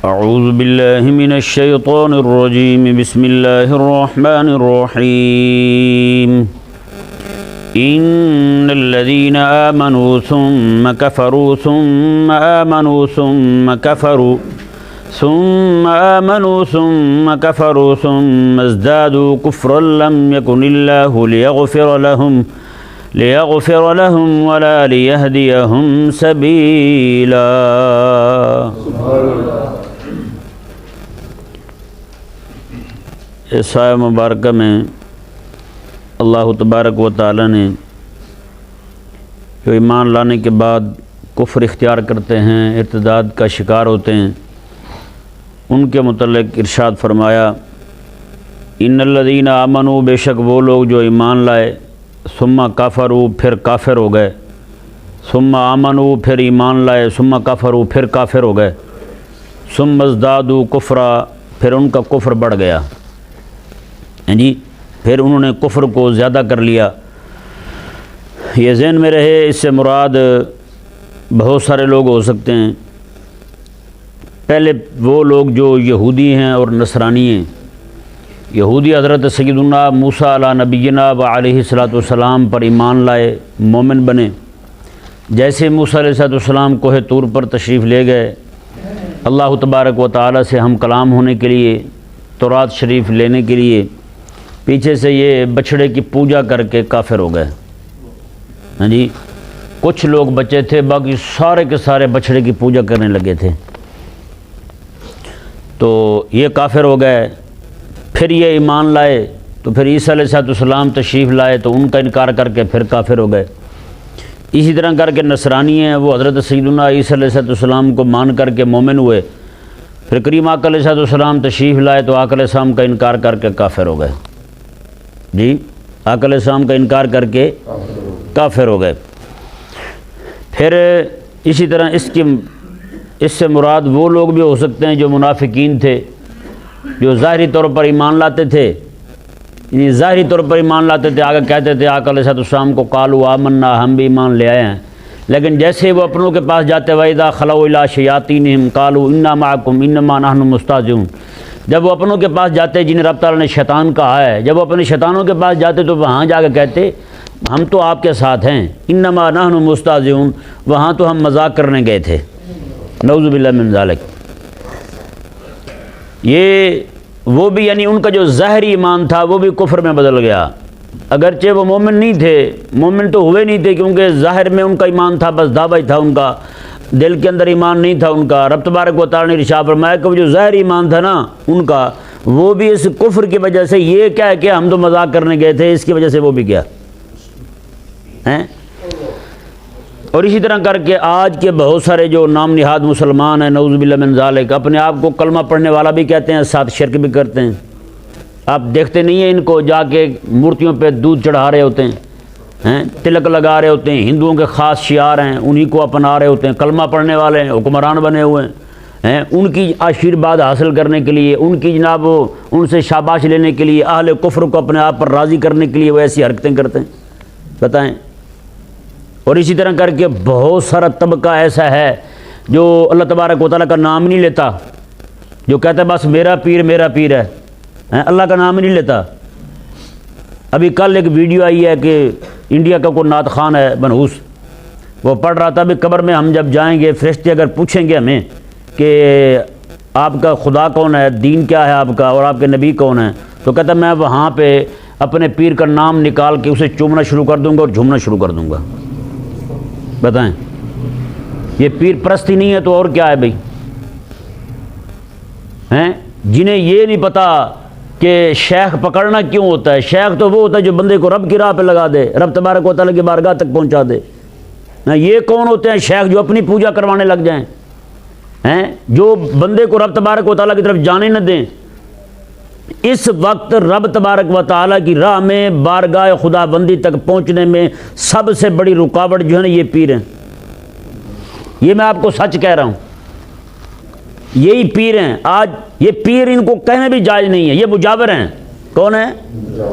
اعوذ باللہ من الشیطان الرجیم بسم اللہ الرحمن الرحیم ان الذین آمنوا ثم کفروا ثم آمنوا ثم کفروا ثم آمنوا ثم كفروا ثم ازدادوا كفرا لم يكن الله ليغفر لهم ولا ليهديهم سبيلا. اس آیہ مبارکہ میں اللہ تبارک و تعالی نے جو ایمان لانے کے بعد کفر اختیار کرتے ہیں، ارتداد کا شکار ہوتے ہیں، ان کے متعلق ارشاد فرمایا ان الذین آمنوا، بے شک وہ لوگ جو ایمان لائے، ثم کفروا پھر کافر ہو گئے، ثم آمنوا پھر ایمان لائے، ثم کفروا پھر کافر ہو گئے، ثم ازدادوا کفرا پھر ان کا کفر بڑھ گیا، جی پھر انہوں نے کفر کو زیادہ کر لیا. یہ ذہن میں رہے، اس سے مراد بہت سارے لوگ ہو سکتے ہیں. پہلے وہ لوگ جو یہودی ہیں اور نصرانی ہیں. یہودی حضرت سیدنا موسیٰ علیہ نبینا و علیہ الصلوۃ والسلام پر ایمان لائے، مومن بنے. جیسے موسیٰ علیہ الصلوۃ والسلام کوہ طور پر تشریف لے گئے، اللہ تبارک و تعالی سے ہم کلام ہونے کے لیے، تورات شریف لینے کے لیے، پیچھے سے یہ بچھڑے کی پوجا کر کے کافر ہو گئے. ہاں جی، کچھ لوگ بچے تھے، باقی سارے کے سارے بچھڑے کی پوجا کرنے لگے تھے. تو یہ کافر ہو گئے. پھر یہ ایمان لائے تو پھر عیسیٰ علیہ السلام تشریف لائے تو ان کا انکار کر کے پھر کافر ہو گئے. اسی طرح کر کے نصرانی ہیں، وہ حضرت سیدنا عیسیٰ علیہ السلام کو مان کر کے مومن ہوئے. پھر کریم آقا علیہ السلام تشریف لائے تو آقا علیہ السلام کا انکار کر کے کافر ہو گئے. جی، آقا علیہ السلام کا انکار کر کے کافر ہو گئے. پھر اسی طرح اس سے مراد وہ لوگ بھی ہو سکتے ہیں جو منافقین تھے، جو ظاہری طور پر ایمان لاتے تھے، یعنی ظاہری طور پر ایمان لاتے تھے، آگے کہتے تھے آقا علیہ السلام کو قالوا آمنا، ہم بھی ایمان لے آئے ہیں. لیکن جیسے وہ اپنوں کے پاس جاتے وَإِذَا خَلَوْا إِلَىٰ شَيَاطِينِهِمْ قَالُوا إِنَّا مَعَكُمْ إِنَّمَا نَحْنُ مُسْتَهْزِئُونَ، جب وہ اپنوں کے پاس جاتے جنہیں رب تعالیٰ نے شیطان کہا ہے، جب وہ اپنے شیطانوں کے پاس جاتے تو وہاں جا کے کہتے ہم تو آپ کے ساتھ ہیں، انما نحن مستہزئون، وہاں تو ہم مذاق کرنے گئے تھے. نعوذ باللہ من ذالک. یہ وہ بھی یعنی ان کا جو ظاہری ایمان تھا وہ بھی کفر میں بدل گیا. اگرچہ وہ مومن نہیں تھے، مومن تو ہوئے نہیں تھے، کیونکہ ظاہر میں ان کا ایمان تھا، بس دعویٰ ہی تھا ان کا، دل کے اندر ایمان نہیں تھا ان کا. رب تبارک و تعالی نے ارشاد فرمایا کہ وہ جو ظاہری ایمان تھا نا ان کا، وہ بھی اس کفر کی وجہ سے، یہ کیا ہے کہ ہم تو مذاق کرنے گئے تھے، اس کی وجہ سے وہ بھی گیا ہیں. اور اسی طرح کر کے آج کے بہت سارے جو نام نہاد مسلمان ہیں، نعوذ باللہ من ذالک، اپنے آپ کو کلمہ پڑھنے والا بھی کہتے ہیں، ساتھ شرک بھی کرتے ہیں. آپ دیکھتے نہیں ہیں ان کو جا کے مورتیوں پہ دودھ چڑھا رہے ہوتے ہیں، تلک لگا رہے ہوتے ہیں، ہندوؤں کے خاص شعار ہیں، انہی کو اپنا رہے ہوتے ہیں. کلمہ پڑھنے والے ہیں، حکمران بنے ہوئے ہیں، ان کی آشیرواد حاصل کرنے کے لیے، ان کی جناب ان سے شاباش لینے کے لیے، اہل کفر کو اپنے آپ پر راضی کرنے کے لیے وہ ایسی حرکتیں کرتے ہیں. بتائیں. اور اسی طرح کر کے بہت سارا طبقہ ایسا ہے جو اللہ تبارک و تعالیٰ کا نام نہیں لیتا، جو کہتا ہے بس میرا پیر ہے، اللہ کا نام نہیں لیتا. ابھی کل ایک ویڈیو آئی ہے کہ انڈیا کا کوئی نعت خوان ہے منحوس، وہ پڑھ رہا تھا ابھی قبر میں ہم جب جائیں گے، فرشتے اگر پوچھیں گے ہمیں کہ آپ کا خدا کون ہے، دین کیا ہے آپ کا، اور آپ کے نبی کون ہیں، تو کہتا میں وہاں پہ اپنے پیر کا نام نکال کے اسے چومنا شروع کر دوں گا اور جھومنا شروع کر دوں گا. بتائیں، یہ پیر پرستی نہیں ہے تو اور کیا ہے بھائی؟ ہیں جنہیں یہ نہیں پتا کہ شیخ پکڑنا کیوں ہوتا ہے. شیخ تو وہ ہوتا ہے جو بندے کو رب کی راہ پہ لگا دے، رب تبارک و تعالیٰ کی بارگاہ تک پہنچا دے. یہ کون ہوتے ہیں شیخ جو اپنی پوجا کروانے لگ جائیں، ہیں جو بندے کو رب تبارک و تعالیٰ کی طرف جانے نہ دیں. اس وقت رب تبارک و تعالیٰ کی راہ میں، بارگاہ خدا بندی تک پہنچنے میں سب سے بڑی رکاوٹ جو ہے نا یہ پیر ہیں. یہ میں آپ کو سچ کہہ رہا ہوں، یہی پیر ہیں. آج یہ پیر ان کو کہنے بھی جائز نہیں ہے، یہ مجاور ہیں. کون ہیں؟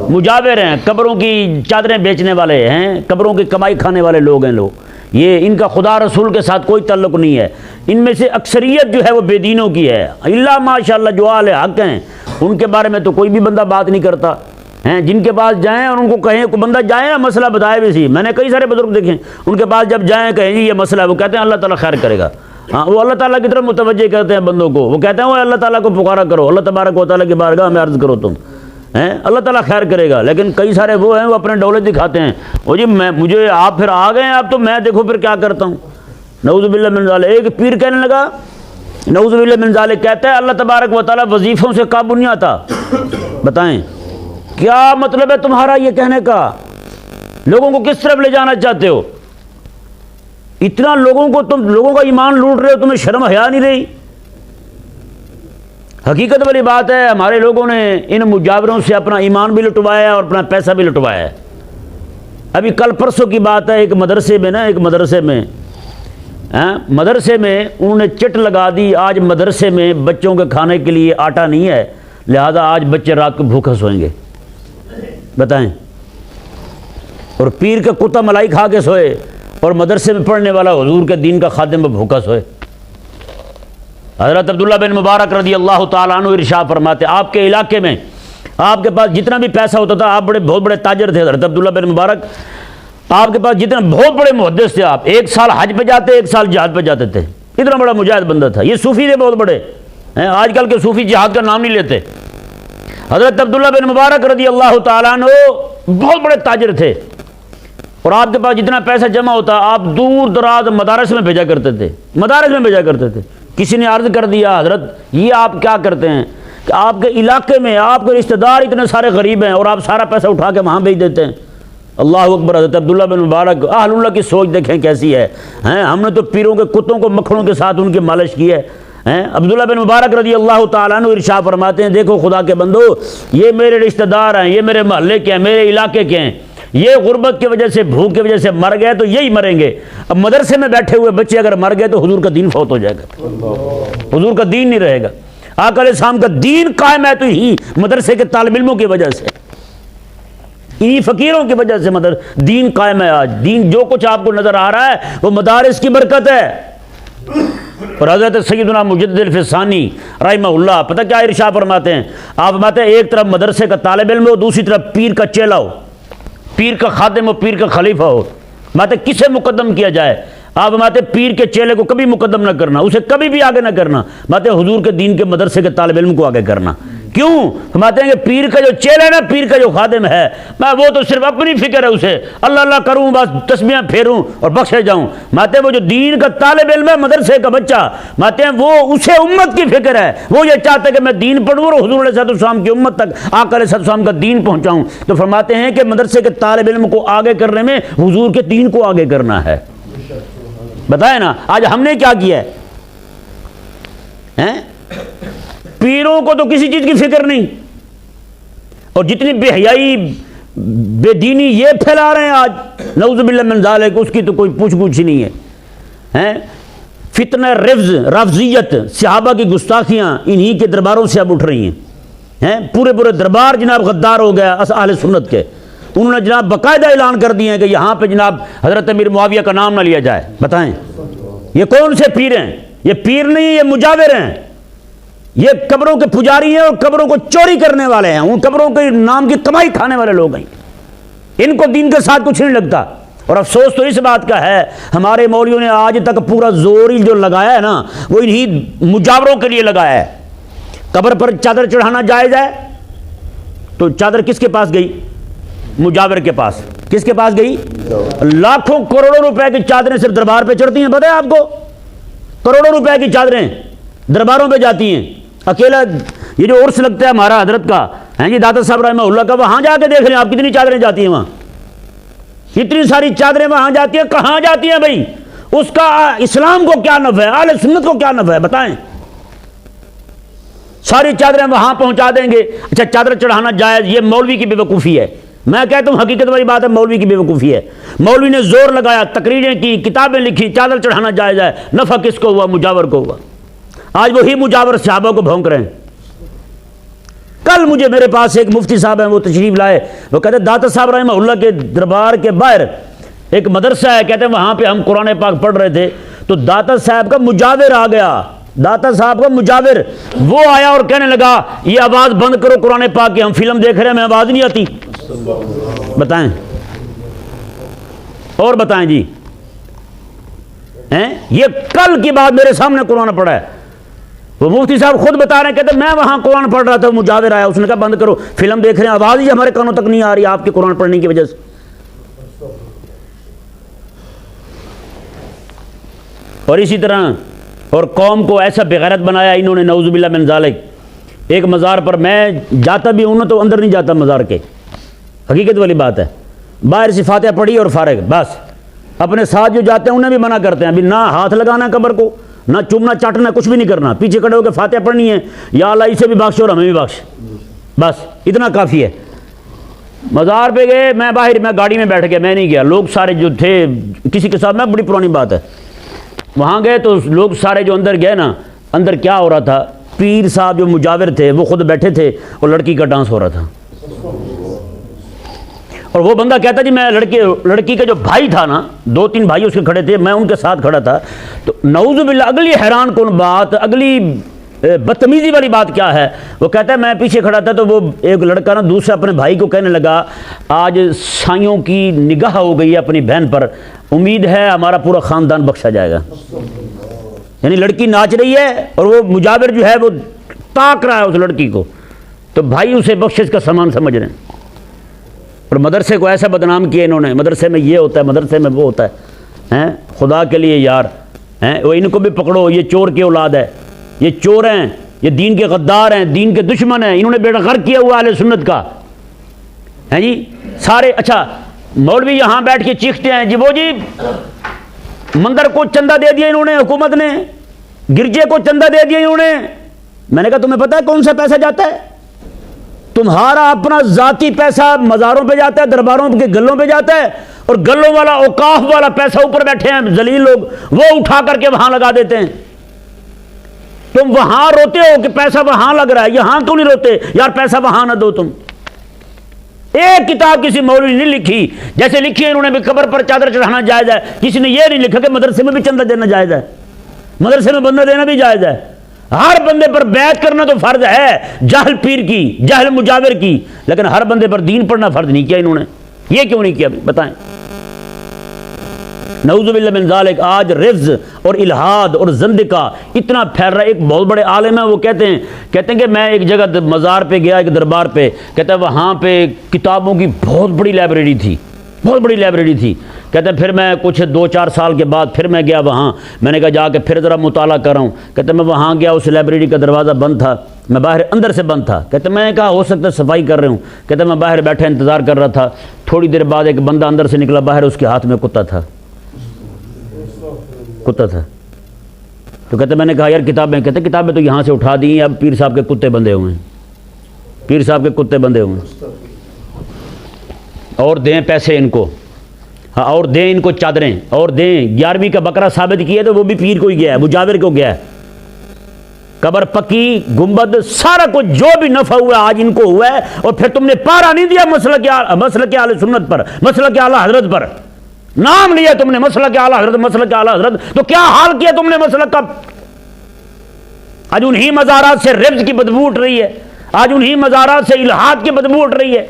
مجاور ہیں، قبروں کی چادریں بیچنے والے ہیں، قبروں کی کمائی کھانے والے لوگ ہیں. لوگ یہ ان کا خدا رسول کے ساتھ کوئی تعلق نہیں ہے. ان میں سے اکثریت جو ہے وہ بے دینوں کی ہے. اللہ ماشاء اللہ جو اہل حق ہیں ان کے بارے میں تو کوئی بھی بندہ بات نہیں کرتا ہیں. جن کے پاس جائیں اور ان کو کہیں کوئی بندہ جائے نا مسئلہ بتائے بھی سی. میں نے کئی سارے بزرگ دیکھے ان کے پاس جب جائیں کہیں جی یہ مسئلہ ہے, وہ کہتے ہیں اللہ تعالیٰ خیر کرے گا. ہاں وہ اللہ تعالیٰ کی طرف متوجہ کرتے ہیں بندوں کو. وہ کہتے ہیں وہ اللہ تعالیٰ کو پکارا کرو, اللہ تبارک و تعالیٰ کی بارگاہ میں عرض کرو تم ہیں, اللہ تعالیٰ خیر کرے گا. لیکن کئی سارے وہ ہیں وہ اپنے دولت دکھاتے ہیں. وہ جی مجھے آپ پھر آ گئے ہیں آپ تو میں دیکھو پھر کیا کرتا ہوں. نعوذ باللہ من ذالک. ایک پیر کہنے لگا نعوذ باللہ من ذالک, کہتا ہے اللہ تبارک و تعالیٰ وظیفوں سے قابو نہیں آتا. بتائیں کیا مطلب ہے تمہارا یہ کہنے کا؟ لوگوں کو کس طرف لے جانا چاہتے ہو؟ اتنا لوگوں کو تم لوگوں کا ایمان لوٹ رہے ہو, تمہیں شرم حیا نہیں رہی؟ حقیقت والی بات ہے ہمارے لوگوں نے ان مجاوروں سے اپنا ایمان بھی لٹوایا ہے اور اپنا پیسہ بھی لٹوایا ہے. ابھی کل پرسوں کی بات ہے, ایک مدرسے میں انہوں نے چٹ لگا دی, آج مدرسے میں بچوں کے کھانے کے لیے آٹا نہیں ہے, لہذا آج بچے رات کو بھوکا سوئیں گے. بتائیں. اور پیر کا کتا ملائی کھا کے سوئے اور مدرسے میں پڑھنے والا حضور کے دین کا خادم بھوکا سوئے. حضرت عبداللہ بن مبارک رضی اللہ تعالیٰ عنہ ارشاد فرماتے آپ کے علاقے میں آپ کے پاس جتنا بھی پیسہ ہوتا تھا, آپ بہت بڑے تاجر تھے حضرت عبداللہ بن مبارک, آپ کے پاس جتنا بہت بڑے محدث تھے, آپ ایک سال حج پہ جاتے ایک سال جہاد پہ جاتے تھے. اتنا بڑا مجاہد بندہ تھا. یہ صوفی تھے بہت بڑے ہیں, آج کل کے صوفی جہاد کا نام نہیں لیتے. حضرت عبداللہ بن مبارک رضی اللہ تعالیٰ عنہ بہت بڑے تاجر تھے اور آپ کے پاس جتنا پیسہ جمع ہوتا آپ دور دراز مدارس میں بھیجا کرتے تھے. کسی نے عرض کر دیا حضرت یہ آپ کیا کرتے ہیں کہ آپ کے علاقے میں آپ کے رشتہ دار اتنے سارے غریب ہیں اور آپ سارا پیسہ اٹھا کے وہاں بھیج دیتے ہیں. اللہ اکبر. حضرت عبداللہ بن مبارک اہل اللہ کی سوچ دیکھیں کیسی ہے. ہم نے تو پیروں کے کتوں کو مکھنوں کے ساتھ ان کی مالش کی ہے. عبداللہ بن مبارک رضی اللہ تعالیٰ عنہ ارشاد فرماتے ہیں دیکھو خدا کے بندو, یہ میرے رشتہ دار ہیں, یہ میرے محلے کے ہیں, میرے علاقے کے ہیں, یہ غربت کی وجہ سے بھوک کی وجہ سے مر گئے تو یہی مریں گے. اب مدرسے میں بیٹھے ہوئے بچے اگر مر گئے تو حضور کا دین فوت ہو جائے گا, حضور کا دین نہیں رہے گا. آقا علیہ السلام کا دین قائم ہے تو ہی مدرسے کے طالب علموں کی وجہ سے, انہی فقیروں کی وجہ سے دین قائم ہے. آج دین جو کچھ آپ کو نظر آ رہا ہے وہ مدارس کی برکت ہے. اور حضرت سیدنا مجدد الفسانی رحمہ اللہ پتہ کیا ارشاد فرماتے ہیں, آپ فرماتے ہیں ایک طرف مدرسے کا طالب علم ہو, دوسری طرف پیر کا چیلا ہو, پیر کا خادم ہو, پیر کا خلیفہ ہو. ماتے کسے مقدم کیا جائے؟ آپ ماتے پیر کے چیلے کو کبھی مقدم نہ کرنا, اسے کبھی بھی آگے نہ کرنا, ماتے حضور کے دین کے مدرسے کے طالب علم کو آگے کرنا. کیوں؟ فرماتے ہیں کہ پیر کا جو چیلا ہے نا, پیر کا جو خادم ہے, میں وہ تو صرف اپنی فکر ہے, اسے اللہ اللہ کروں بس تسبیحاں پھیروں اور بخشے جاؤں. ماتے وہ جو دین کا طالب علم ہے مدرسے کا بچہ, ماتے ہیں وہ اسے امت کی فکر ہے, وہ یہ چاہتا ہے کہ میں دین پڑھوں اور حضور علیہ السلام کی امت تک آقا علیہ السلام کا دین پہنچاؤں. تو فرماتے ہیں کہ مدرسے کے طالب علم کو آگے کرنے میں حضور کے دین کو آگے کرنا ہے. بتائیں نا آج ہم نے کیا کیا ہے؟ پیروں کو تو کسی چیز کی فکر نہیں, اور جتنی بے حیائی بے دینی یہ پھیلا رہے ہیں آج نعوذ باللہ من ذالک, اس کی تو کوئی پوچھ گچھ ہی نہیں ہے. فتنہ رفضیت صحابہ کی گستاخیاں انہی کے درباروں سے اب اٹھ رہی ہیں. پورے دربار جناب غدار ہو گیا اہل سنت کے. انہوں نے جناب باقاعدہ اعلان کر دیے ہیں کہ یہاں پہ جناب حضرت امیر معاویہ کا نام نہ لیا جائے. بتائیں یہ کون سے پیر ہیں؟ یہ پیر نہیں, یہ مجاور ہیں, یہ قبروں کے پجاری ہیں اور قبروں کو چوری کرنے والے ہیں, ان قبروں کے نام کی کمائی کھانے والے لوگ ہیں. ان کو دین کے ساتھ کچھ نہیں لگتا. اور افسوس تو اس بات کا ہے ہمارے مولویوں نے آج تک پورا زور ہی جو لگایا ہے نا وہ انہی مجاوروں کے لیے لگایا ہے. قبر پر چادر چڑھانا جائز ہے تو چادر کس کے پاس گئی؟ مجاور کے پاس. کس کے پاس گئی؟ لاکھوں کروڑوں روپے کی چادریں صرف دربار پہ چڑھتی ہیں, پتہ ہے آپ کو؟ کروڑوں روپے کی چادریں درباروں پہ جاتی ہیں. اکیلا یہ جو عرس لگتا ہے ہمارا حضرت کا ہیں جی داتا صاحب رحمہ اللہ کا, وہاں جا کے دیکھ لیں آپ کتنی چادریں جاتی ہیں وہاں, اتنی ساری چادریں وہاں جاتی ہیں. کہاں جاتی ہیں بھائی؟ اس کا اسلام کو کیا نفع ہے, اہل سنت کو کیا نفع ہے؟ بتائیں. ساری چادریں وہاں پہنچا دیں گے. اچھا چادر چڑھانا جائز, یہ مولوی کی بے وقوفی ہے. میں کہتا ہوں حقیقت والی بات ہے, مولوی کی بے وقوفی ہے. مولوی نے زور لگایا, تقریریں کی, کتابیں لکھی, چادر چڑھانا جائز ہے. نفع کس کو ہوا؟ مجاور کو ہوا. آج وہی مجاور صحابہ کو بھونک رہے ہیں. کل مجھے میرے پاس ایک مفتی صاحب ہیں, وہ تشریف لائے, وہ کہتے داتا صاحب رحمہ اللہ کے دربار کے باہر ایک مدرسہ ہے، کہتے ہیں وہاں پہ ہم قرآن پاک پڑھ رہے تھے تو داتا صاحب کا مجاور آ گیا، داتا صاحب کا مجاور وہ آیا اور کہنے لگا یہ آواز بند کرو قرآن پاک کی، ہم فلم دیکھ رہے ہیں ہمیں آواز نہیں آتی۔ بتائیں اور بتائیں جی، یہ کل کی بات میرے سامنے قرآن پڑھا ہے، وہ مفتی صاحب خود بتا رہے ہیں، کہتے ہیں میں وہاں قرآن پڑھ رہا تھا، مجاور آیا، اس نے کہا بند کرو فلم دیکھ رہے ہیں، آواز ہی ہمارے کانوں تک نہیں آ رہی آپ کے قرآن پڑھنے کی وجہ سے۔ اور اسی طرح اور قوم کو ایسا بغیرت بنایا انہوں نے، نعوذ باللہ من ذالک۔ ایک مزار پر میں جاتا بھی ہوں نا تو اندر نہیں جاتا مزار کے، حقیقت والی بات ہے، باہر سے فاتحہ پڑھی اور فارغ بس۔ اپنے ساتھ جو جاتے ہیں انہیں بھی منع کرتے ہیں ابھی نہ ہاتھ لگانا قبر کو، نہ چومنا چاٹنا، کچھ بھی نہیں کرنا، پیچھے کھڑے ہو کے فاتحہ پڑھنی ہے، یا اللہ اسے بھی بخش اور ہمیں بھی بخش، بس اتنا کافی ہے۔ مزار پہ گئے، میں باہر میں گاڑی میں بیٹھ گیا، میں نہیں گیا، لوگ سارے جو تھے کسی کے ساتھ، میں بڑی پرانی بات ہے، وہاں گئے تو لوگ سارے جو اندر گئے نا، اندر کیا ہو رہا تھا، پیر صاحب جو مجاور تھے وہ خود بیٹھے تھے اور لڑکی کا ڈانس ہو رہا تھا، اور وہ بندہ کہتا جی میں لڑکی کا جو بھائی تھا نا، 2-3 بھائی اس کے کھڑے تھے، میں ان کے ساتھ کھڑا تھا، تو نعوذ باللہ اگلی حیران کن بات، اگلی بدتمیزی والی بات کیا ہے، وہ کہتا ہے میں پیچھے کھڑا تھا تو وہ ایک لڑکا نا دوسرے اپنے بھائی کو کہنے لگا آج سائیوں کی نگاہ ہو گئی ہے اپنی بہن پر، امید ہے ہمارا پورا خاندان بخشا جائے گا۔ یعنی لڑکی ناچ رہی ہے اور وہ مجاور جو ہے وہ تاک رہا ہے اس لڑکی کو، تو بھائی اسے بخشش کا سامان سمجھ رہے ہیں، اور مدرسے کو ایسا بدنام کیا انہوں نے، مدرسے میں یہ ہوتا ہے، مدرسے میں وہ ہوتا ہے، خدا کے لیے یار، وہ ان کو بھی پکڑو، یہ چور کی اولاد ہے، یہ چور ہیں، یہ دین کے غدار ہیں، دین کے دشمن ہیں، انہوں نے بیڑا غرق کیا ہوا اہل سنت کا ہے جی سارے۔ اچھا مولوی یہاں بیٹھ کے چیختے ہیں جی وہ جی مندر کو چندہ دے دیا انہوں نے، حکومت نے گرجے کو چندہ دے دیا انہوں نے، میں نے کہا تمہیں پتہ ہے کون سا پیسہ جاتا ہے؟ تمہارا اپنا ذاتی پیسہ مزاروں پہ جاتا ہے، درباروں کے گلوں پہ جاتا ہے، اور گلوں والا اوقاف والا پیسہ اوپر بیٹھے ہیں ذلیل لوگ، وہ اٹھا کر کے وہاں لگا دیتے ہیں۔ تم وہاں روتے ہو کہ پیسہ وہاں لگ رہا ہے، یہاں کیوں نہیں روتے یار پیسہ وہاں نہ دو تم؟ ایک کتاب کسی مولوی نے نہیں لکھی، جیسے لکھی ہے انہوں نے بھی قبر پر چادر چڑھانا جائز ہے، کسی نے یہ نہیں لکھا کہ مدرسے میں بھی چندہ دینا جائز ہے، مدرسے میں بندہ دینا بھی جائز ہے۔ ہر بندے پر بیعت کرنا تو فرض ہے، جاہل پیر کی، جاہل مجاور کی، لیکن ہر بندے پر دین پڑھنا فرض نہیں کیا انہوں نے، یہ کیوں نہیں کیا بتائیں؟ نعوذ باللہ من ذالک۔ آج رفض اور الہاد اور زندقہ اتنا پھیل رہا ہے۔ ایک بہت بڑے عالم ہیں، وہ کہتے ہیں کہ میں ایک جگہ مزار پہ گیا، ایک دربار پہ، کہتا ہے وہاں پہ کتابوں کی بہت بڑی لائبریری تھی، بہت بڑی لائبریری تھی، کہتے ہیں پھر میں کچھ 2-4 سال کے بعد پھر میں گیا وہاں، میں نے کہا جا کے پھر ذرا مطالعہ کر رہا ہوں، کہتے ہیں میں وہاں گیا، اس لائبریری کا دروازہ بند تھا، میں باہر اندر سے بند تھا، کہتے ہیں میں نے کہا ہو سکتا ہے صفائی کر رہے ہوں، کہتے ہیں میں باہر بیٹھا انتظار کر رہا تھا، تھوڑی دیر بعد ایک بندہ اندر سے نکلا باہر، اس کے ہاتھ میں کتا تھا، کتا تھا، تو کہتے میں نے کہا یار کتابیں، کہتے کتابیں تو یہاں سے اٹھا دی ہیں، اب پیر صاحب کے کتے بندھے ہوئے ہیں، پیر صاحب کے کتے بندھے ہوئے ہیں، اور دیں پیسے ان کو، ہاں اور دیں ان کو چادریں، اور دیں 11ویں کا بکرا ثابت کیا تو وہ بھی پیر کو ہی گیا ہے، مجاور کو گیا ہے، قبر پکی، گنبد، سارا کچھ جو بھی نفع ہوا ہے آج ان کو ہوا ہے، اور پھر تم نے پارا نہیں دیا مسلک اہل سنت پر، مسلک اعلیٰ حضرت پر، نام لیا تم نے مسلک اعلیٰ حضرت، مسلک اعلیٰ حضرت، تو کیا حال کیا تم نے مسلک کا؟ آج انہی مزارات سے رفض کی بدبو اٹھ رہی ہے، آج انہی مزارات سے الہاد کی بدبو اٹھ رہی ہے،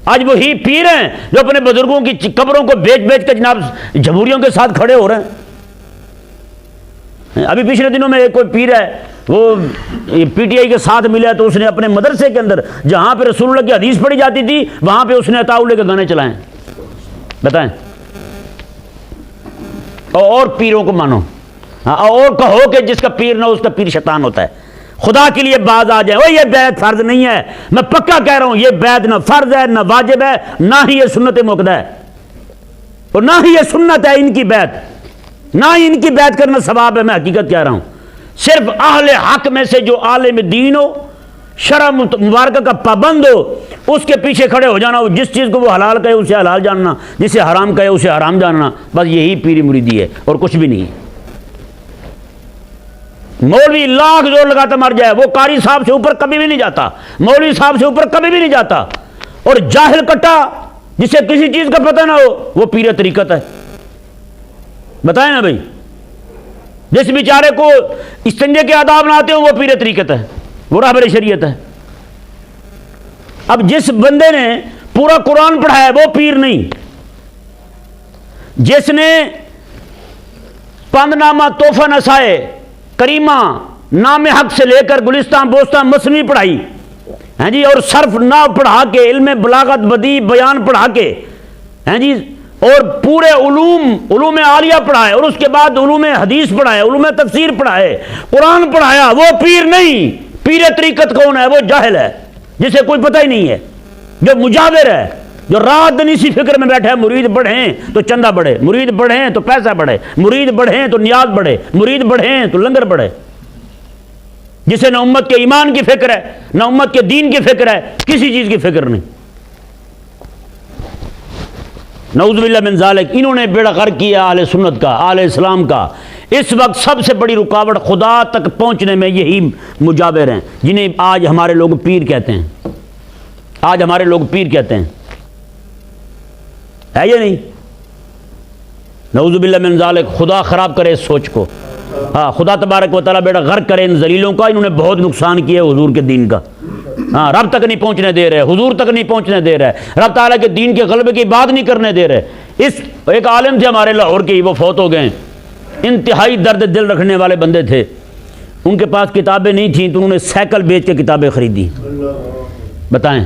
آج وہی پیر ہیں جو اپنے بزرگوں کی قبروں کو بیچ بیچ کے جناب جمہوریوں کے ساتھ کھڑے ہو رہے ہیں۔ ابھی پچھلے دنوں میں ایک کوئی پیر ہے، وہ پی ٹی آئی کے ساتھ ملا تو اس نے اپنے مدرسے کے اندر جہاں پہ رسول اللہ کی حدیث پڑھی جاتی تھی وہاں پہ اس نے عطا اللہ کے گانے چلائے، بتائیں، اور پیروں کو مانو، اور کہو کہ جس کا پیر نہ اس کا پیر شیطان ہوتا ہے، خدا کے لیے باز آ جائے، یہ بیعت فرض نہیں ہے، میں پکا کہہ رہا ہوں یہ بیعت نہ فرض ہے نہ واجب ہے، نہ ہی یہ سنت موقدہ ہے، اور نہ ہی یہ سنت ہے ان کی بیعت، نہ ہی ان کی بیعت کرنا ثواب ہے، میں حقیقت کہہ رہا ہوں۔ صرف اہل حق میں سے جو عالم دین ہو، شرع مبارکہ کا پابند ہو، اس کے پیچھے کھڑے ہو جانا، جس چیز کو وہ حلال کہے اسے حلال جاننا، جسے حرام کہے اسے حرام جاننا، بس یہی پیری مریدی ہے اور کچھ بھی نہیں۔ مولوی لاکھ زور لگاتا مر جائے، وہ قاری صاحب سے اوپر کبھی بھی نہیں جاتا، مولوی صاحب سے اوپر کبھی بھی نہیں جاتا، اور جاہل کٹا جسے کسی چیز کا پتہ نہ ہو وہ پیر طریقت ہے. بتائیں نا بھائی, جس بیچارے کو استنجے کے آداب نہ آتے ہوں وہ پیر طریقت ہے, وہ راہبر شریعت ہے. اب جس بندے نے پورا قرآن پڑھا ہے وہ پیر نہیں. جس نے پند نامہ, تحفہ نسائے, کریمہ, نام حق سے لے کر گلستان بوستان مثنوی پڑھائی ہیں جی, اور صرف نہ پڑھا کے, علم بلاغت بدیع بیان پڑھا کے ہیں جی, اور پورے علوم عالیہ پڑھائے, اور اس کے بعد علوم حدیث پڑھائے, علوم تفسیر پڑھائے, قرآن پڑھایا, وہ پیر نہیں. پیر طریقت کون ہے؟ وہ جاہل ہے جسے کوئی پتہ ہی نہیں ہے, جو مجاور ہے, جو رات دن اسی فکر میں بیٹھا ہے مرید بڑھیں تو چندہ بڑھے, مرید بڑھیں تو پیسہ بڑھے, مرید بڑھیں تو نیاز بڑھے, مرید بڑھیں تو لنگر بڑھے. جسے نہ امت کے ایمان کی فکر ہے, نہ امت کے دین کی فکر ہے, کسی چیز کی فکر نہیں. نعوذ باللہ من ذالک. انہوں نے بیڑا غرق کیا اہل سنت کا, اہل اسلام کا. اس وقت سب سے بڑی رکاوٹ خدا تک پہنچنے میں یہی مجاور ہیں جنہیں آج ہمارے لوگ پیر کہتے ہیں. آج ہمارے لوگ پیر کہتے ہیں, ہے یا نہیں؟ نعوذ باللہ من ذالک. خدا خراب کرے اس سوچ کو. ہاں, خدا تبارک و تعالیٰ بیڑا غرق کرے ان ذلیلوں کا. انہوں نے بہت نقصان کیا ہے حضور کے دین کا. ہاں, رب تک نہیں پہنچنے دے رہے, حضور تک نہیں پہنچنے دے رہے, رب تعالیٰ کے دین کے غلبے کی بات نہیں کرنے دے رہے. اس ایک عالم تھے ہمارے لاہور کے, وہ فوت ہو گئے. انتہائی درد دل رکھنے والے بندے تھے. ان کے پاس کتابیں نہیں تھیں تو انہوں نے سائیکل بیچ کے کتابیں خریدی. بتائیں.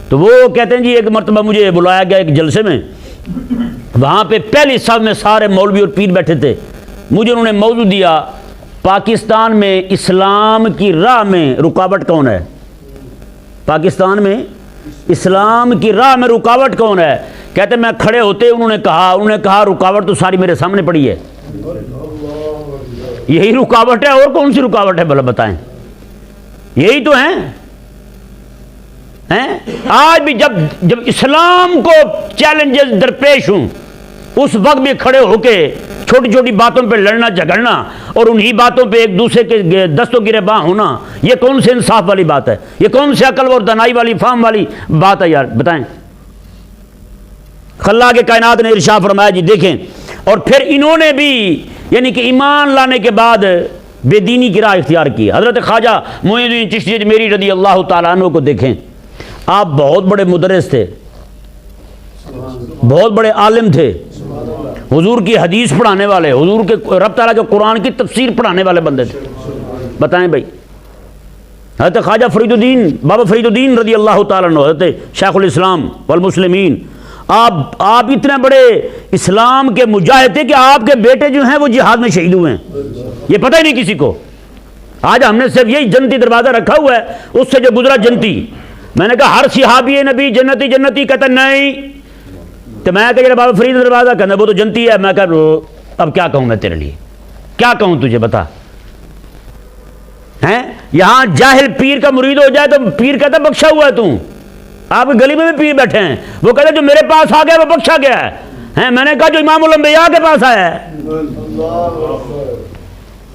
تو وہ کہتے ہیں جی ایک مرتبہ مجھے بلایا گیا ایک جلسے میں, وہاں پہ پہلی صف میں سارے مولوی اور پیر بیٹھے تھے. مجھے انہوں نے موضوع دیا, پاکستان میں اسلام کی راہ میں رکاوٹ کون ہے؟ پاکستان میں اسلام کی راہ میں رکاوٹ کون ہے؟ کہتے میں کھڑے ہوتے انہوں نے کہا رکاوٹ تو ساری میرے سامنے پڑی ہے. یہی رکاوٹ ہے, اور کون سی رکاوٹ ہے بھلا بتائیں؟ یہی تو ہیں. آج بھی جب اسلام کو چیلنجز درپیش ہوں اس وقت بھی کھڑے ہو کے چھوٹی چھوٹی باتوں پہ لڑنا جھگڑنا اور انہی باتوں پہ ایک دوسرے کے دستوں گرباں ہونا, یہ کون سے انصاف والی بات ہے؟ یہ کون سے عقل اور دانائی والی فہم والی بات ہے یار؟ بتائیں. خلا کے کائنات نے ارشاد فرمایا جی دیکھیں. اور پھر انہوں نے بھی یعنی کہ ایمان لانے کے بعد بے دینی کی راہ اختیار کی. حضرت خواجہ معین الدین چشتی اجمیری رضی اللہ تعالیٰ عنہ کو دیکھیں, آپ بہت بڑے مدرس تھے, بہت بڑے عالم تھے, حضور کی حدیث پڑھانے والے, حضور کے رب تعالیٰ کے قرآن کی تفسیر پڑھانے والے بندے تھے. بتائیں بھائی. حضرت خواجہ فرید الدین, بابا فرید الدین رضی اللہ تعالیٰ عنہ, حضرت شیخ الاسلام والمسلمین, آپ اتنے بڑے اسلام کے مجاہد تھے کہ آپ کے بیٹے جو ہیں وہ جہاد میں شہید ہوئے ہیں. یہ پتہ ہی نہیں کسی کو. آج ہم نے صرف یہی جنتی دروازہ رکھا ہوا ہے, اس سے جو گزرا جنتی. میں نے کہا ہر صحابی نبی جنتی جنتی, کہتا نہیں. تو میں کہا بابا فرید دروازہ کہنا وہ تو جنتی ہے. میں کہا اب کیا کہوں میں تیرے لیے, کیا کہوں تجھے بتا. ہیں یہاں جاہل پیر کا مرید ہو جائے تو پیر کہتا بخشا ہوا ہے تو. آپ گلی میں بھی پیر بیٹھے ہیں, وہ کہتے جو میرے پاس آ گیا وہ بخشا گیا ہے. میں نے کہا جو امام الانبیاء کے پاس آیا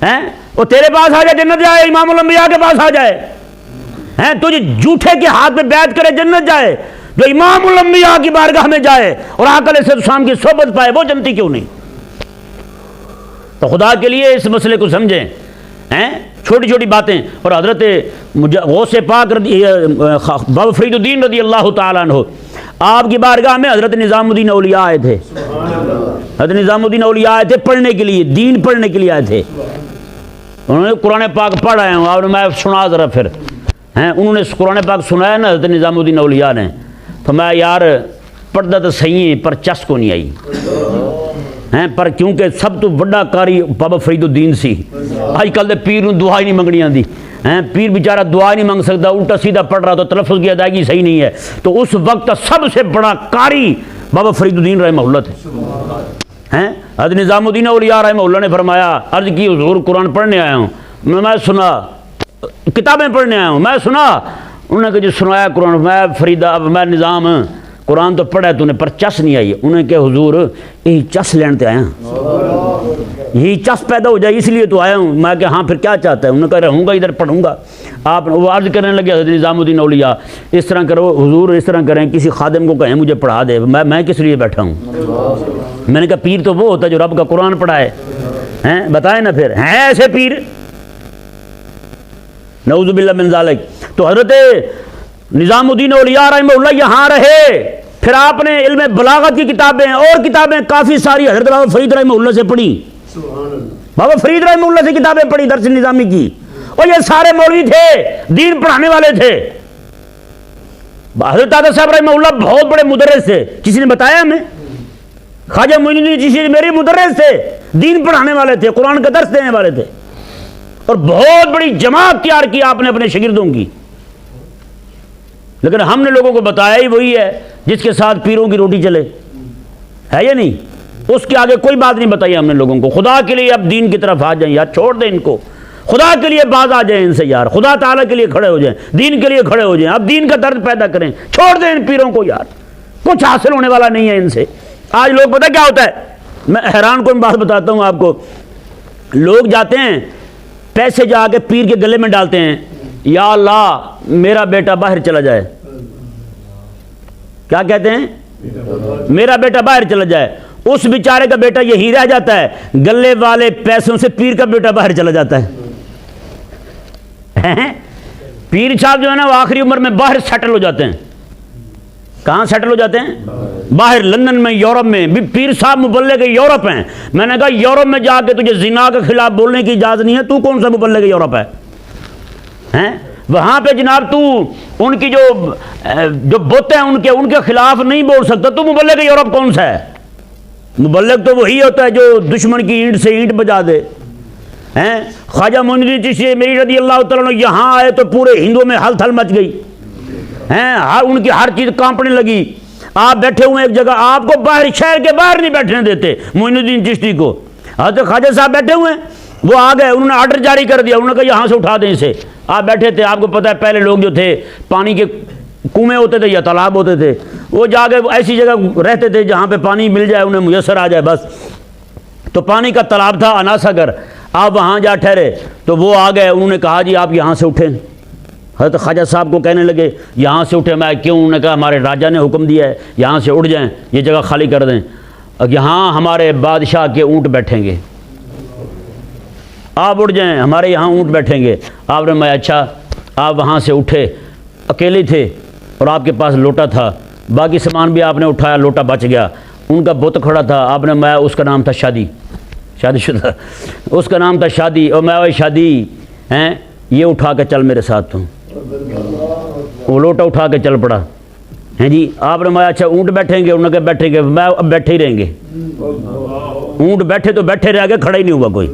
ہے وہ تیرے پاس آ جائے جنت جائے, امام الانبیاء کے پاس آ جائے. تجھے جھوٹے کے ہاتھ میں بیعت کرے جنت جائے, جو امام الانبیاء کی بارگاہ میں جائے اور آقا علیہ السلام کی صحبت پائے وہ جنتی کیوں نہیں؟ تو خدا کے لیے اس مسئلے کو سمجھیں. چھوٹی چھوٹی باتیں. اور حضرت غوث پاک بابا فرید الدین رضی اللہ تعالیٰ عنہ, آپ کی بارگاہ میں حضرت نظام الدین اولیاء آئے تھے. حضرت نظام الدین اولیاء آئے تھے پڑھنے کے لیے, دین پڑھنے کے لیے آئے تھے. انہوں نے قرآن پاک پڑھ آئے ہوں, اور میں سنا ذرا پھر. انہوں نے قرآن پاک سنایا نا حضرت نظام الدین اولیاء نے, تو میں یار پردہ تو صحیح ہے پر چس کو نہیں آئی پر کیونکہ سب تو بڑا کاری بابا فرید الدین سی. آج کل دے پیر نوں دعا ہی نہیں منگنی آندی. پیر بیچارہ دعا نہیں منگ سکتا, الٹا سیدھا پڑھ رہا تو تلفظ کی ادائیگی صحیح نہیں ہے. تو اس وقت سب سے بڑا کاری بابا فرید الدین رحمہ اللہ تھے. حضرت نظام الدین اولیاء رحمہ اللہ نے فرمایا, عرض کی حضور قرآن پڑھنے آیا ہوں. میں سنا, کتابیں پڑھنے آیا ہوں, میں سنا. انہوں نے کہ جو سنایا قرآن, میں فریدہ میں نظام قرآن تو پڑھا تو انہیں پر چس نہیں آئی. انہیں کہ حضور یہی چس لین تے آیا ہوں, یہی چس پیدا ہو جائے اس لیے تو آیا ہوں. میں کہ ہاں پھر کیا چاہتا ہے؟ انہوں نے کہا رہوں گا ادھر پڑھوں گا. آپ وہ عرض کرنے لگے حضرت نظام الدین اولیاء اس طرح کرو حضور، اس طرح کریں، کسی خادم کو کہیں مجھے پڑھا دے، میں کس لیے بیٹھا ہوں؟ میں نے کہا پیر تو وہ ہوتا ہے جو رب کا قرآن پڑھائے ہیں، بتائیں نا پھر ہیں ایسے پیر؟ نعوذ باللہ من ذالک۔ تو حضرت نظام الدین اولیاء رحمہ اللہ یہاں رہے، پھر آپ نے علم بلاغت کی کتابیں اور کتابیں کافی ساری حضرت بابا فرید رحمہ اللہ سے پڑھی، بابا فرید رحمہ اللہ سے کتابیں پڑھی درس نظامی کی، اور یہ سارے مولوی تھے، دین پڑھانے والے تھے۔ حضرت دادا صاحب رحمہ اللہ بہت بڑے مدرس تھے، کسی نے بتایا ہمیں؟ خواجہ معین الدین چشتی میری مدرس تھے، دین پڑھانے والے تھے، قرآن کا درس دینے والے تھے، اور بہت بڑی جماعت تیار کی آپ نے اپنے شاگردوں کی۔ لیکن ہم نے لوگوں کو بتایا ہی وہی ہے جس کے ساتھ پیروں کی روٹی چلے، ہے یا نہیں؟ اس کے آگے کوئی بات نہیں بتائی ہم نے لوگوں کو۔ خدا کے لیے اب دین کی طرف آ جائیں یار، چھوڑ دیں ان کو، خدا کے لیے باز آ جائیں ان سے یار، خدا تعالیٰ کے لیے کھڑے ہو جائیں، دین کے لیے کھڑے ہو جائیں، اب دین کا درد پیدا کریں، چھوڑ دیں ان پیروں کو یار، کچھ حاصل ہونے والا نہیں ہے ان سے۔ آج لوگ پتہ کیا ہوتا ہے، میں حیران کن بات بتاتا ہوں آپ کو، لوگ جاتے ہیں پیسے جا کے پیر کے گلے میں ڈالتے ہیں، یا اللہ میرا بیٹا باہر چلا جائے، کیا کہتے ہیں؟ میرا بیٹا باہر چلا جائے۔ اس بیچارے کا بیٹا یہی رہ جاتا ہے، گلے والے پیسوں سے پیر کا بیٹا باہر چلا جاتا ہے۔ پیر صاحب جو ہے نا وہ آخری عمر میں باہر سیٹل ہو جاتے ہیں۔ کہاں سیٹل ہو جاتے ہیں؟ باہر، لندن میں، یورپ میں۔ بھی پیر صاحب مبلغ یورپ ہیں۔ میں نے کہا یورپ میں جا کے تجھے زنا کے خلاف بولنے کی اجازت نہیں ہے، تو کون سا مبلغ یورپ ہے؟ وہاں پہ جناب تو ان کی جو بت ہیں ان کے خلاف نہیں بول سکتا، تو مبلغ یورپ کون سا ہے؟ مبلغ تو وہی ہوتا ہے جو دشمن کی اینٹ سے اینٹ بجا دے۔ خواجہ معین الدین چشتی میری رضی اللہ تعالیٰ عنہ یہاں آئے تو پورے ہندوؤں میں ہلچل مچ گئی، ان کی ہر چیز کانپنے لگی۔ آپ بیٹھے ہوئے ایک جگہ، آپ کو باہر، شہر کے باہر نہیں بیٹھنے دیتے معین الدین چشتی کو۔ حضرت خواجہ صاحب بیٹھے ہوئے، وہ آ گئے، انہوں نے آرڈر جاری کر دیا، انہوں نے کہا یہاں سے اٹھا دیں اسے۔ آپ بیٹھے تھے، آپ کو پتہ ہے پہلے لوگ جو تھے پانی کے کنویں ہوتے تھے یا تالاب ہوتے تھے، وہ جا کے ایسی جگہ رہتے تھے جہاں پہ پانی مل جائے، انہیں میسر آ جائے بس۔ تو پانی کا تالاب تھا اناساگر، آپ وہاں جا ٹھہرے تو وہ آ گئے، انہوں نے کہا جی آپ یہاں سے اٹھیں۔ حضرت خواجہ صاحب کو کہنے لگے یہاں سے اٹھیں، میں کیوں؟ انہوں نے کہا ہمارے راجا نے حکم دیا ہے یہاں سے اٹھ جائیں، یہ جگہ خالی کر دیں، یہاں ہمارے بادشاہ کے اونٹ بیٹھیں گے، آپ اٹھ جائیں، ہمارے یہاں اونٹ بیٹھیں گے۔ آپ نے میں اچھا، آپ وہاں سے اٹھے، اکیلے تھے اور آپ کے پاس لوٹا تھا، باقی سامان بھی آپ نے اٹھایا، لوٹا بچ گیا۔ ان کا بت کھڑا تھا، آپ نے میں، اس کا نام تھا شادی شدہ، اس کا نام تھا شادی، اور میں وہ شادی ہیں یہ اٹھا کے چل میرے ساتھ، تم وہ لوٹا اٹھا کے چل پڑا ہیں جی۔ آپ نے میں اچھا اونٹ بیٹھیں گے، انہوں نے کہا بیٹھیں گے، میں اب بیٹھے ہی رہیں گے۔ اونٹ بیٹھے تو بیٹھے رہ گئے، کھڑا ہی نہیں ہوا کوئی۔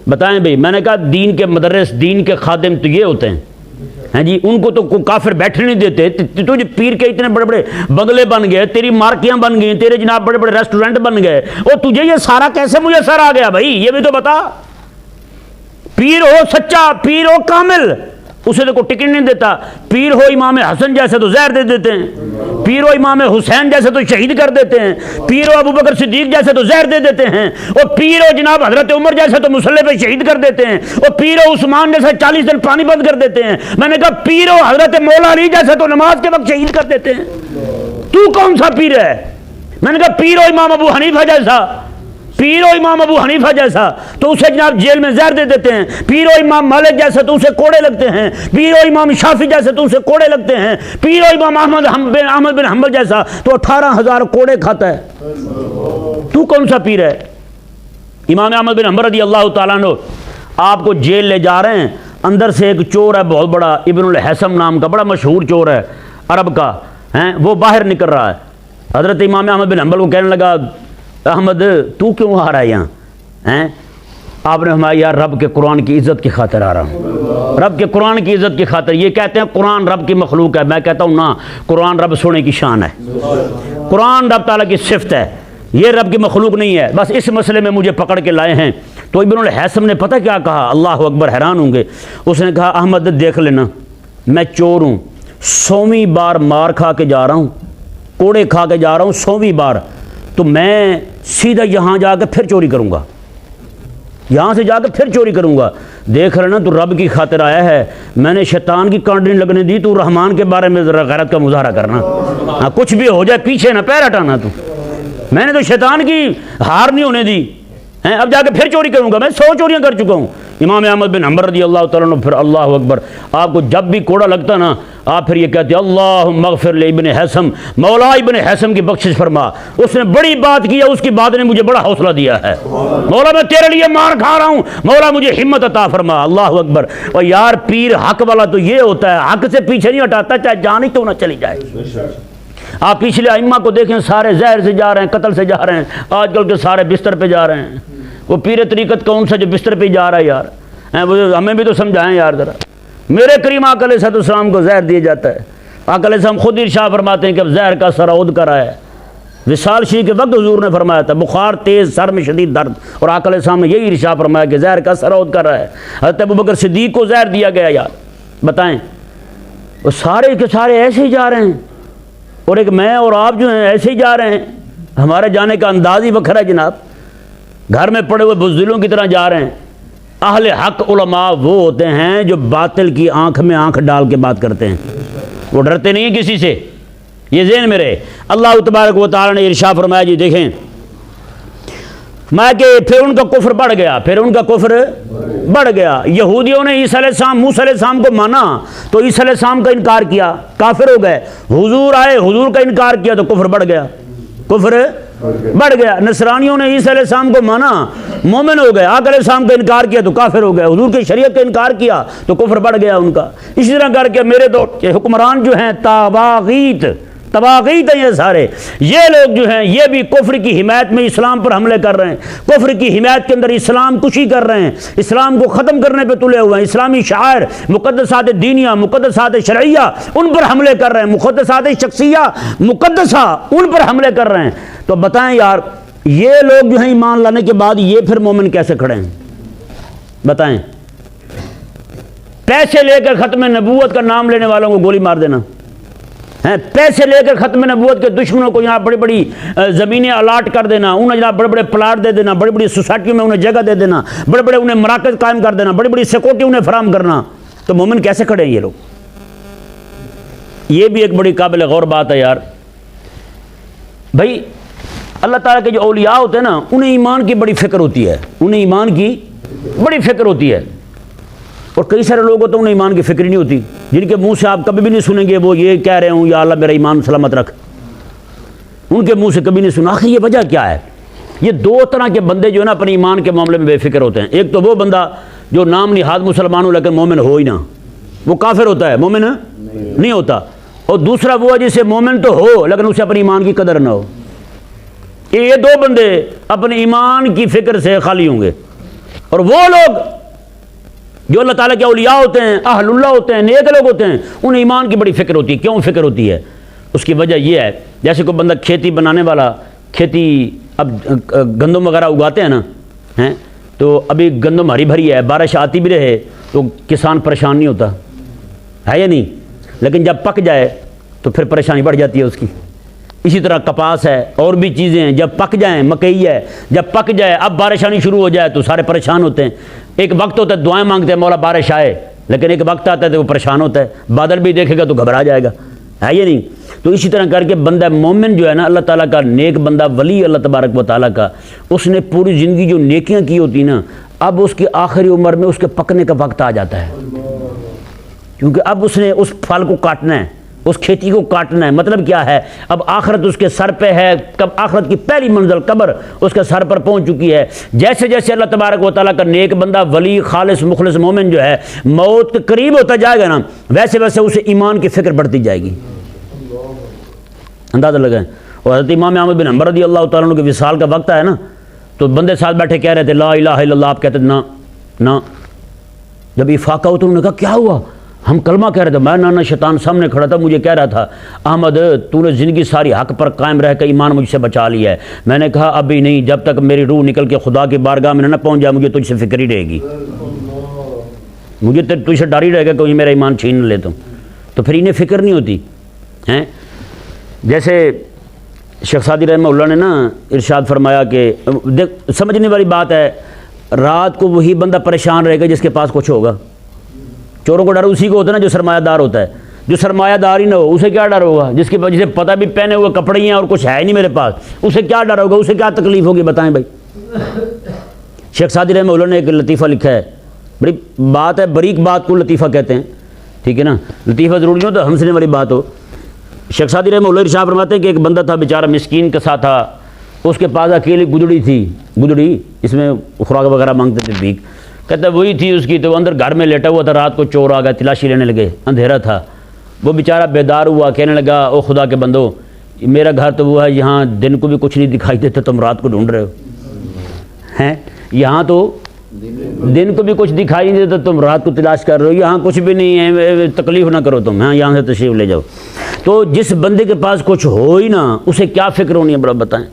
بتائیں بھئی، میں نے کہا دین کے مدرس، دین کے خادم تو یہ ہوتے ہیں جی، ان کو تو کافر بیٹھنے نہیں دیتے۔ تجھے پیر کے اتنے بڑے بڑے بنگلے بن گئے، تیری مارکیاں بن گئی، تیرے جناب بڑے بڑے ریسٹورنٹ بن گئے، اور تجھے یہ سارا کیسے میسر آ گیا بھائی؟ یہ بھی تو بتا۔ پیر ہو سچا، پیر ہو کامل، اسے تو کوئی ٹکٹ نہیں دیتا۔ پیر ہو امام حسن جیسے تو زہر دے دیتے ہیں، پیر ہو امام حسین جیسے تو شہید کر دیتے ہیں، پیر ہو ابو بکر صدیق جیسے تو زہر دے دیتے ہیں، اور پیر ہو جناب حضرت عمر جیسے تو مسلح پہ شہید کر دیتے ہیں، اور پیر ہو عثمان جیسے 40 دن پانی بند کر دیتے ہیں۔ میں نے کہا پیر ہو حضرت مولا علی جیسے تو نماز کے وقت شہید کر دیتے ہیں۔ تو کون سا پیر ہے؟ میں نے کہا پیر ہو امام ابو حنیفہ جیسا، پیر و امام ابو حنیفہ جیسا تو اسے جناب جیل میں زہر دے دیتے ہیں، پیر و امام مالک جیسے تو اسے کوڑے لگتے ہیں، پیر و امام شافعی جیسے تو اسے کوڑے لگتے ہیں، پیر و امام احمد بن حنبل جیسا تو 18,000 کوڑے کھاتا ہے۔ تو کون سا پیر ہے؟ امام احمد بن حنبل رضی اللہ تعالیٰ عنہ آپ کو جیل لے جا رہے ہیں، اندر سے ایک چور ہے بہت بڑا، ابن الحسم نام کا بڑا مشہور چور ہے عرب کا، وہ باہر نکل رہا ہے۔ حضرت امام احمد بن حنبل کو کہنے لگا احمد تو کیوں آ رہا ہے یہاں؟ آپ نے فرمایا یار رب کے قرآن کی عزت کی خاطر آ رہا ہوں، رب کے قرآن کی عزت کی خاطر۔ یہ کہتے ہیں قرآن رب کی مخلوق ہے، میں کہتا ہوں نا، قرآن رب سونے کی شان ہے، قرآن رب تعالیٰ کی صفت ہے، یہ رب کی مخلوق نہیں ہے۔ بس اس مسئلے میں مجھے پکڑ کے لائے ہیں۔ تو ابن الحسم نے پتہ کیا کہا؟ اللہ اکبر، حیران ہوں گے۔ اس نے کہا احمد دیکھ لینا، میں چور ہوں، 100ویں بار مار کھا کے جا رہا ہوں، کوڑے کھا کے جا رہا ہوں 100ویں بار، تو میں سیدھا یہاں جا کے پھر چوری کروں گا، یہاں سے جا کے پھر چوری کروں گا۔ دیکھ رہے نا تو رب کی خاطر آیا ہے, میں نے شیطان کی کانڈ نہیں لگنے دی, تو رحمان کے بارے میں ذرا غیرت کا مظاہرہ کرنا. ہاں کچھ بھی ہو جائے پیچھے نہ پیر ہٹانا, تو میں نے تو شیطان کی ہار نہیں ہونے دی. اب جا کے پھر چوری کروں گا, میں 100 چوریاں کر چکا ہوں. امام احمد بن حنبل رضی اللہ تعالیٰ عنہ, پھر اللہ اکبر, آپ کو جب بھی کوڑا لگتا نا آپ پھر یہ کہتے ہیں اللہم اغفر لابن حیثم, مولا ابن حیثم کی بخشش فرما, اس نے بڑی بات کی ہے, اس کی بات نے مجھے بڑا حوصلہ دیا ہے. مولا میں تیرے لیے مار کھا رہا ہوں, مولا مجھے ہمت عطا فرما. اللہ اکبر. اور یار پیر حق والا تو یہ ہوتا ہے, حق سے پیچھے نہیں ہٹاتا چاہے جان ہی تو نہ چلی جائے. آپ پچھلے ائمہ کو دیکھیں, سارے زہر سے جا رہے ہیں, قتل سے جا رہے ہیں, آج کل کے سارے بستر پہ جا رہے ہیں. وہ پیر طریقت کون سا جو بستر پہ جا رہا ہے یار؟ ہمیں بھی تو سمجھائیں یار ذرا. میرے کریم آقا علیہ السلام کو زہر دیا جاتا ہے. آقا علیہ السلام خود ارشاد فرماتے ہیں کہ اب زہر کا اثر عود کر رہا ہے. وصال شریف کے وقت حضور نے فرمایا تھا بخار تیز, سر میں شدید درد, اور آقا علیہ السلام نے یہی ارشاد فرمایا کہ زہر کا اثر عود کر رہا ہے. حضرت ابوبکر صدیق کو زہر دیا گیا یار, بتائیں. وہ سارے کے سارے ایسے ہی جا رہے ہیں, اور ایک میں اور آپ جو ہیں ایسے ہی جا رہے ہیں. ہمارے جانے کا انداز ہی وکھرا ہے جناب, گھر میں پڑے ہوئے بزدلوں کی طرح جا رہے ہیں. اہل حق علماء وہ ہوتے ہیں جو باطل کی آنکھ میں آنکھ ڈال کے بات کرتے ہیں, وہ ڈرتے نہیں ہیں کسی سے. یہ ذہن میں رہے. اللہ تبارک و تعالی نے ارشاد فرمایا, جی دیکھیں میں کہ پھر ان کا کفر بڑھ گیا, پھر ان کا کفر بڑھ گیا. یہودیوں نے عیسیٰ علیہ السلام, موسیٰ علیہ السلام کو مانا تو عیسیٰ علیہ السلام کا انکار کیا, کافر ہو گئے. حضور آئے, حضور کا انکار کیا تو کفر بڑھ گیا, کفر بڑھ گیا. نصرانیوں نے عیسیٰ علیہ السلام کو مانا, مومن ہو گئے. آقا علیہ السلام کا انکار کیا تو کافر ہو گئے. حضور کی شریعت کا انکار کیا تو کفر بڑھ گیا ان کا. اسی طرح کر کے میرے دو حکمران جو ہیں طواغیت ہیں, یہ سارے یہ لوگ جو ہیں یہ بھی کفر کی حمایت میں اسلام پر حملے کر رہے ہیں, کفر کی حمایت کے اندر اسلام کشی کر رہے ہیں, اسلام کو ختم کرنے پہ تلے ہوئے ہیں. اسلامی شعائر, مقدسات دینیہ, مقدسات شرعیہ, ان پر حملے کر رہے ہیں. مقدسات شخصیہ مقدسہ, ان پر حملے کر رہے ہیں. تو بتائیں یار یہ لوگ جو ہیں ایمان لانے کے بعد یہ پھر مومن کیسے کھڑے ہیں؟ بتائیں. پیسے لے کر ختم نبوت کا نام لینے والوں کو گولی مار دینا, پیسے لے کر ختم نبوت کے دشمنوں کو یہاں بڑی بڑی زمینیں الاٹ کر دینا, انہیں جناب بڑے بڑے پلاٹ دے دینا, بڑی بڑی سوسائٹیوں میں انہیں جگہ دے دینا, بڑے بڑے انہیں مراکز قائم کر دینا, بڑی بڑی سیکورٹی انہیں فراہم کرنا. تو مومن کیسے کھڑے ہیں یہ لوگ؟ یہ بھی ایک بڑی قابل غور بات ہے یار. بھائی اللہ تعالیٰ کے جو اولیاء ہوتے ہیں نا, انہیں ایمان کی بڑی فکر ہوتی ہے, انہیں ایمان کی بڑی فکر ہوتی ہے. اور کئی سارے لوگ ہوتے ہیں انہیں ایمان کی فکر نہیں ہوتی, جن کے منہ سے آپ کبھی بھی نہیں سنیں گے وہ یہ کہہ رہے ہوں یا اللہ میرا ایمان سلامت رکھ, ان کے منہ سے کبھی نہیں سنا. آخر یہ وجہ کیا ہے؟ یہ دو طرح کے بندے جو ہے نا اپنے ایمان کے معاملے میں بے فکر ہوتے ہیں. ایک تو وہ بندہ جو نام نہاد مسلمان ہو لیکن مومن ہو ہی نہ, وہ کافر ہوتا ہے, مومن نہیں ہوتا. اور دوسرا وہ ہے جسے مومن تو ہو لیکن اسے اپنے ایمان کی قدر نہ ہو. یہ دو بندے اپنے ایمان کی فکر سے خالی ہوں گے. اور وہ لوگ جو اللہ تعالیٰ کے اولیاء ہوتے ہیں, اہل اللہ ہوتے ہیں, نیک لوگ ہوتے ہیں, انہیں ایمان کی بڑی فکر ہوتی ہے. کیوں فکر ہوتی ہے؟ اس کی وجہ یہ ہے, جیسے کوئی بندہ کھیتی بنانے والا, کھیتی اب گندم وغیرہ اگاتے ہیں نا, تو ابھی گندم ہری بھری ہے, بارش آتی بھی رہے تو کسان پریشان نہیں ہوتا ہے یا نہیں, لیکن جب پک جائے تو پھر پریشانی بڑھ جاتی ہے اس کی. اسی طرح کپاس ہے, اور بھی چیزیں ہیں, جب پک جائیں, مکئی ہے, جب پک جائے اب بارش آنی شروع ہو جائے تو سارے پریشان ہوتے ہیں. ایک وقت ہوتا ہے دعائیں مانگتے ہیں مولا بارش آئے, لیکن ایک وقت آتا ہے تو وہ پریشان ہوتا ہے, بادل بھی دیکھے گا تو گھبرا جائے گا, ہے یا نہیں؟ تو اسی طرح کر کے بندہ مومن جو ہے نا, اللہ تعالیٰ کا نیک بندہ, ولی اللہ تبارک و تعالیٰ کا, اس نے پوری زندگی جو نیکیاں کی ہوتی نا, اب اس کی آخری عمر میں اس کے پکنے کا وقت آ جاتا ہے, کیونکہ اب اس نے اس پھل کو کاٹنا ہے, اس کھیتی کو کاٹنا ہے. مطلب کیا ہے؟ اب آخرت اس کے سر پہ ہے, آخرت کی پہلی منزل قبر اس کے سر پر پہنچ چکی ہے. جیسے جیسے اللہ تبارک و تعالیٰ کا نیک بندہ, ولی, خالص, مخلص مومن جو ہے موت کے قریب ہوتا جائے گا نا, ویسے ویسے اسے ایمان کی فکر بڑھتی جائے گی. اندازہ لگائیں. اور حضرت امام احمد بن حنبل رضی اللہ تعالیٰ عنہ کے وصال کا وقت ہے نا, تو بندے ساتھ بیٹھے کہہ رہے تھے لا الہ الا اللہ, آپ کہتے نا نا. جب افاقہ ہو تو انہوں نے کہا کیا ہوا؟ ہم کلمہ کہہ رہے تھے. میں نانا شیطان سامنے کھڑا تھا, مجھے کہہ رہا تھا احمد تو نے زندگی ساری حق پر قائم رہ کر ایمان مجھ سے بچا لیا ہے. میں نے کہا ابھی نہیں, جب تک میری روح نکل کے خدا کی بارگاہ میں نہ پہنچ جائے مجھے تجھ سے فکر ہی رہے گی, مجھے تجھ سے ڈر ہی رہے گا کہ میرا ایمان چھین لے تم. تو پھر انہیں فکر نہیں ہوتی ہیں. جیسے شیخ سعدی رحمہ اللہ نے نا ارشاد فرمایا کہ سمجھنے والی بات ہے, رات کو وہی بندہ پریشان رہے گا جس کے پاس کچھ ہوگا. چوروں کو ڈر اسی کو ہوتا ہے نا جو سرمایہ دار ہوتا ہے. جو سرمایہ دار ہی نہ ہو اسے کیا ڈر ہوگا؟ جسے پتہ بھی پہنے ہوئے کپڑے ہی ہیں اور کچھ ہے نہیں میرے پاس، اسے کیا ڈر ہوگا؟ اسے کیا تکلیف ہوگی بتائیں بھائی. شیخ سعدی رحمہ اللہ نے ایک لطیفہ لکھا ہے، بڑی بات ہے، باریک بات کو لطیفہ کہتے ہیں، ٹھیک ہے نا. لطیفہ ضروری ہو تو ہنسنے والی بات ہو. شیخ سعدی رحمہ اللہ ارشاد فرماتے ہیں کہ ایک بندہ تھا بیچارہ مسکین کا ساتھ تھا، اس کے پاس اکیلی گدڑی تھی، گدڑی اس میں خوراک وغیرہ مانگتے تھے بھیک، کہتا وہی تھی اس کی. تو اندر گھر میں لیٹا ہوا تھا، رات کو چور آ گئے، تلاشی لینے لگے، اندھیرا تھا. وہ بیچارہ بیدار ہوا، کہنے لگا او خدا کے بندو، میرا گھر تو وہ ہے یہاں دن کو بھی کچھ نہیں دکھائی دیتا، تم رات کو ڈھونڈ رہے ہو ہیں. یہاں تو دن کو بھی کچھ دکھائی نہیں دیتا، تم رات کو تلاش کر رہے ہو. یہاں کچھ بھی نہیں ہے، تکلیف نہ کرو تم، ہاں یہاں سے تشریف لے جاؤ. تو جس بندے کے پاس کچھ ہو ہی نہ، اسے کیا فکر ہونی ہے بڑا بتائیں.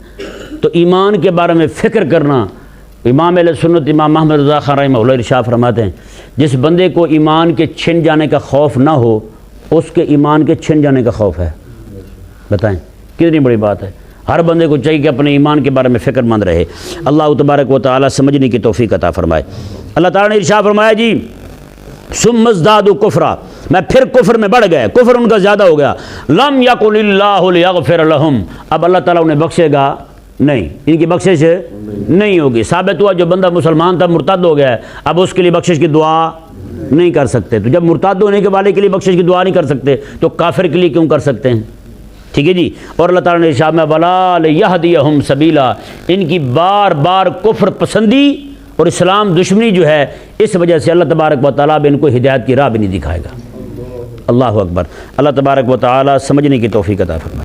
تو ایمان کے بارے میں فکر کرنا، امام اہل سنت امام محمد رضا خان رحمہ اللہ ارشاد فرماتے ہیں جس بندے کو ایمان کے چھن جانے کا خوف نہ ہو، اس کے ایمان کے چھن جانے کا خوف ہے. بتائیں کتنی بڑی بات ہے. ہر بندے کو چاہیے کہ اپنے ایمان کے بارے میں فکر مند رہے. اللہ تبارک و تعالی سمجھنے کی توفیق عطا فرمائے. اللہ تعالیٰ نے ارشاد فرمایا جی ثم ازدادوا کفرا، میں پھر کفر میں بڑھ گئے، کفر ان کا زیادہ ہو گیا. لم یکن اللہ لیغفر لہم، اب اللہ تعالیٰ انہیں بخشے گا نہیں، ان کی بخشش نہیں ہوگی. ثابت ہوا جو بندہ مسلمان تھا مرتد ہو گیا ہے، اب اس کے لیے بخشش کی دعا نہیں کر سکتے. تو جب مرتد ہونے کے والے کے لیے بخشش کی دعا نہیں کر سکتے تو کافر کے لیے کیوں کر سکتے ہیں؟ ٹھیک ہے جی. اور اللہ تعالیٰ نے ارشاد میں وَلَا لِيَهْدِيَهُمْ سَبِيلًا، ان کی بار بار کفر پسندی اور اسلام دشمنی جو ہے، اس وجہ سے اللہ تبارک و تعالیٰ ان کو ہدایت کی راہ بھی نہیں دکھائے گا. اللہ اکبر. اللہ تبارک و تعالیٰ سمجھنے کی توفیق عطا فرمائے.